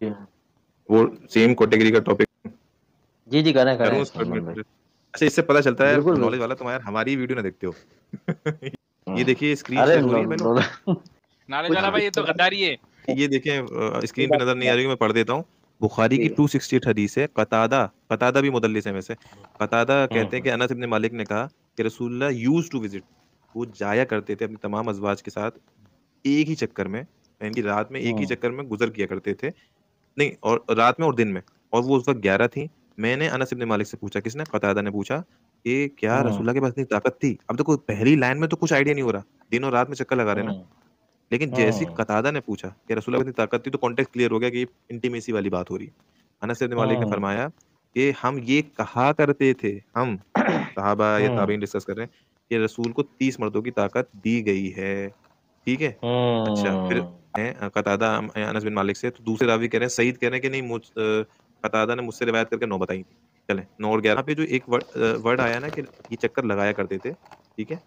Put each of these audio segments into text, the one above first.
वो same category का topic जी जी, करें करूँ करें उस पर सलमान भाई। अच्छा, इससे पता चलता है यार बिल्कुल नॉलेज बिल्कुल। वाला तुम यार हमारी वीडियो ना देखते हो। ये देखिए स्क्रीन अरे शेयर हो रही है भाई लोग। नॉलेज कुछ वाला भाई, ये तो गद्दारी है। ये देखें ये स्क्रीन पे बात नजर नहीं आ रही है, मैं पढ़ देता हूँ। बुखारी की जी। 268 हदीस है। कतादा, कतादा भी मुदल्लिस है वैसे। कतादा कहते हैं कि हम्म अनस इब्न मालिक ने कहा कि रसूलुल्लाह यूज टू विजिट, वो जाया करते थे अपनी तमाम अजवाज के साथ एक ही चक्कर में, यानी कि रात में एक ही हम्म चक्कर में गुजर किया करते थे। नहीं, और रात में और दिन में। और वो उस वक्त 11 थी। मैंने अनस इब्न मालिक से पूछा, किसने? कतादा ने पूछा कि क्या हम्म रसूलुल्लाह के पास इतनी ताकत थी? अब देखो पहली लाइन में तो कुछ आइडिया नहीं हो रहा, दिन और रात में चक्कर लगा रहे ना। हम्म लेकिन जैसे ही हम्म कतादा ने पूछा कि रसूलुल्लाह की इतनी ताकत थी, तो कॉन्टेक्स्ट क्लियर हो गया कि ये इंटीमेसी वाली बात हो रही है। अनस इब्न मालिक ने हम्म फरमाया कि हम ये कहा करते थे, हम सहाबा या हम्म ताबईन डिस्कस कर रहे हैं कि रसूल को 30 मर्दों की ताकत दी गई है। ठीक है। अच्छा, फिर हम्म कतादा अनस बिन मालिक से, तो दूसरे रावी कह रहे हैं, सईद कह रहे हैं कि नहीं, कतादा ने मुझसे रिवायत करके 9 बताई थी। चले 9 और 11 पे जो एक वर्ड आया ना कि ये चक्कर लगाया करते थे, ठीक है,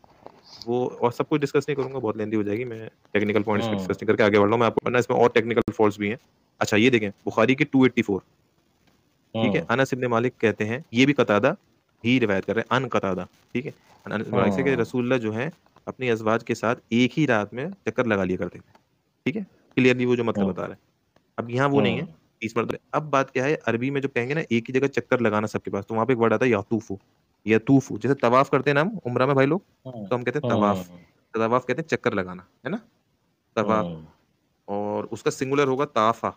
वो और सब कुछ डिस्कस नहीं करूंगा, बहुत लेंदी हो जाएगी। मैं टेक्निकल पॉइंट्स पे डिस्कस नहीं करके आगे बढ़ रहा हूँ मैं आपको, वरना इसमें और टेक्निकल फॉल्ट्स भी हैं। अच्छा, ये देखें बुखारी की 284, ठीक है, हम्म अनस इब्न मालिक कहते हैं, ये भी कतादा ही रिवायत कर रहे हैं, अन कतादा, ठीक है, अनस इब्न मालिक से कि हम्म रसूलुल्लाह जो है अपनी अजवाज के साथ एक ही रात में चक्कर लगा लिया करते थे। ठीक है, क्लियरली वो जो मतलब बता हम्म रहे हैं। अब यहाँ वो नहीं है, 30 मरतबे। अब बात क्या है, अरबी में जो कहेंगे ना एक ही जगह चक्कर लगाना सबके पास, तो वहां पे एक वर्ड आता है यातूफू। यातूफू जैसे तवाफ करते हैं ना हम उम्रा में भाई लोग, हम्म तो हम कहते हैं तवाफ। हम्म तो तवाफ कहते हैं चक्कर लगाना, है ना, तवाफ। हम्म और उसका सिंगुलर होगा ताफा,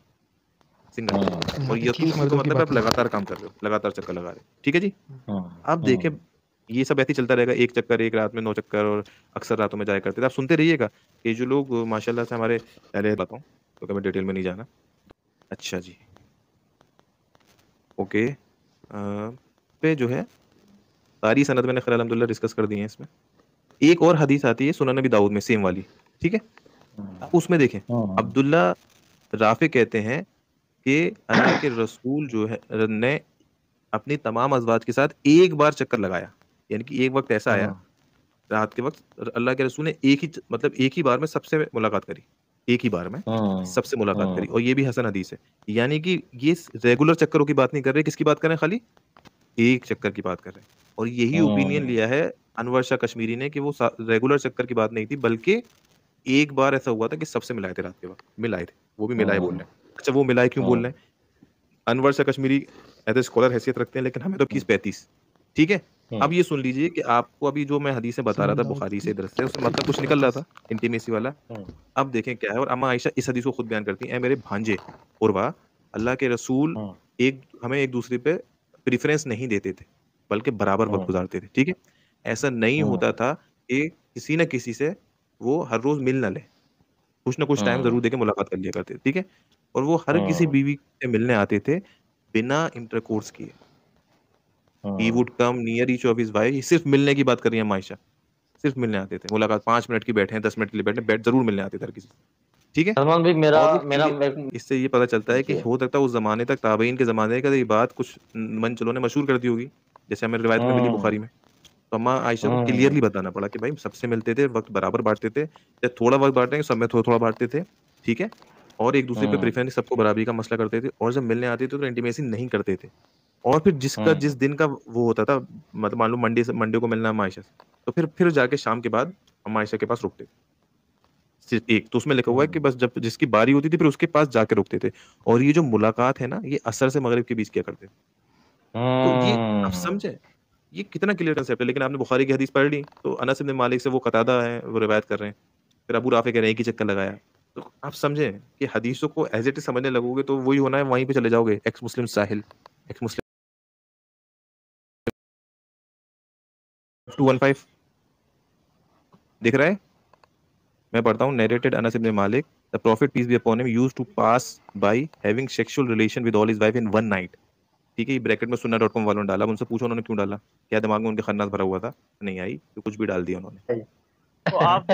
सिंगल। और यहाँ पे 30 यतूफू का मर्दों की मतलब है बात आप नहीं है। लगातार काम कर रहे हो, लगातार चक्कर लगा रहे हो। ठीक है जी। अब देखें, हम्म ये सब ऐसे ही चलता रहेगा, एक चक्कर एक रात में 9 चक्कर, और अक्सर रातों में जाया करते थे। आप सुनते रहिएगा कि जो लोग माशाल्लाह से हमारे, पहले बताऊं तो कभी डिटेल में नहीं जाना। अच्छा जी, ओके। पे जो है सारी सनद मैंने खैर अल्हम्दुलिल्लाह डिस्कस कर दी है इसमें। एक और हदीस आती है सुनन नबी दाऊद में, सेम वाली, ठीक है। अब उसमें देखें, हम्म अब्दुल्ला राफे कहते हैं कि अल्लाह के रसूल जो है ने अपनी तमाम अजवाज के साथ एक बार चक्कर लगाया, यानी कि एक वक्त ऐसा आया रात के वक्त अल्लाह के रसूल ने एक ही मतलब एक ही बार में सबसे मुलाकात करी, एक ही बार में सबसे मुलाकात करी, और ये भी हसन हदीस है। यानी कि ये रेगुलर चक्करों की बात नहीं कर रहे, किसकी बात कर रहे हैं, खाली एक चक्कर की बात कर रहे हैं। और यही ओपिनियन लिया है अनवर शाह कश्मीरी ने कि वो रेगुलर चक्कर की बात नहीं थी, बल्कि एक बार ऐसा हुआ था कि सबसे मिलाए थे रात के वक्त, मिलाए थे, वो भी मिलाए बोल रहे हैं। अच्छा, वो मिलाए क्यों बोल रहे हैं? Anwar Shah Kashmiri as a scholar हैसियत रखते हैं, लेकिन हमें तो 21-35, ठीक है। अब ये सुन लीजिए कि आपको अभी जो मैं हदीसें बता रहा था सल्लल्लाहु बुखारी से अलैहि इधर से, उसमें मतलब कुछ निकल रहा था इंटीमेसी वाला। हम्म अब देखें क्या है, और अम्मा आयशा इस हदीस को खुद बयान करती हैं, "ऐ मेरे भांजे उर्वा, अल्लाह के रसूल एक हमें एक दूसरे पे प्रेफरेंस नहीं देते थे, बल्कि बराबर वक्त गुजारते थे, ठीक है। ऐसा नहीं होता था कि किसी न किसी से वो हर रोज मिल ना ले, कुछ ना कुछ टाइम जरूर देके मुलाकात कर लिया करते थे, ठीक है। और वो हर किसी बीवी से मिलने आते थे बिना इंटरकोर्स किए। He would come near each of his wife, सिर्फ मिलने की बात कर रही है मायशा, सिर्फ मिलने आते थे, मुलाकात 5 मिनट की बैठे हैं, 10 मिनट के लिए बैठे, बैठ जरूर मिलने आते थे हर किसी से, ठीक है। सलमान भाई, मेरा और वो मेरा क्लियर, इससे ये पता चलता है कि जी। हो सकता है उस जमाने तक, ताबईन के जमाने का ये बात कुछ मंचलों ने मशहूर कर दी होगी, जैसे हमें रिवायत में मिली बुखारी में। तो अम्मा आयशा को हम्म क्लियरली बताना पड़ा कि भाई सबसे मिलते थे, वक्त बराबर बांटते थे, या थोड़ा वक्त बांटेंगे सब में थोड़ा थोड़ा बांटते थे, ठीक है। और एक दूसरे पे हम्म प्रेफरेंस, सबको बराबरी का मसला करते थे, और जब मिलने आते थे तो इंटीमेसी नहीं करते थे। और फिर जिसका जिस हम्म दिन का वो होता था, मतलब मान लो मंडे को मिलना है अम्मा आयशा से, तो फिर जाके शाम के बाद अम्मा आयशा के पास रुकते थे। सिर्फ एक तो उसमें लिखा हुआ है कि बस जब जिसकी बारी होती थी फिर उसके पास जाके रुकते थे। और ये जो मुलाकात है ना, ये असर से मगरिब के बीच किया करते थे। तो ये आप समझे, ये कितना क्लियर कंसेप्ट है। लेकिन आपने बुखारी की हदीस पढ़ ली, तो अनस इब्न मालिक से वो कतादा है, वो रिवायत कर रहे हैं, फिर अबू राफे कह रहे हैं एक ही चक्कर लगाया। तो आप समझे कि हदीसों को एज इट इज समझने लगोगे तो वही होना है, वहीं पे चले जाओगे, एक्स मुस्लिम साहिल, एक्स मुस्लिम 215 दिख रहा है। मैं पढ़ता हूँ, narrated Anas ibn Malik, the prophet peace be upon him used to pass by having sexual relation with all his wife in one night. ठीक है, ये ब्रैकेट में सुन्ना.com वालों ने डाला। अब उनसे पूछो उन्होंने क्यों डाला, क्या दिमाग में उनके खन्नास भरा हुआ था, नहीं आई तो कुछ भी डाल दिया उन्होंने। तो आप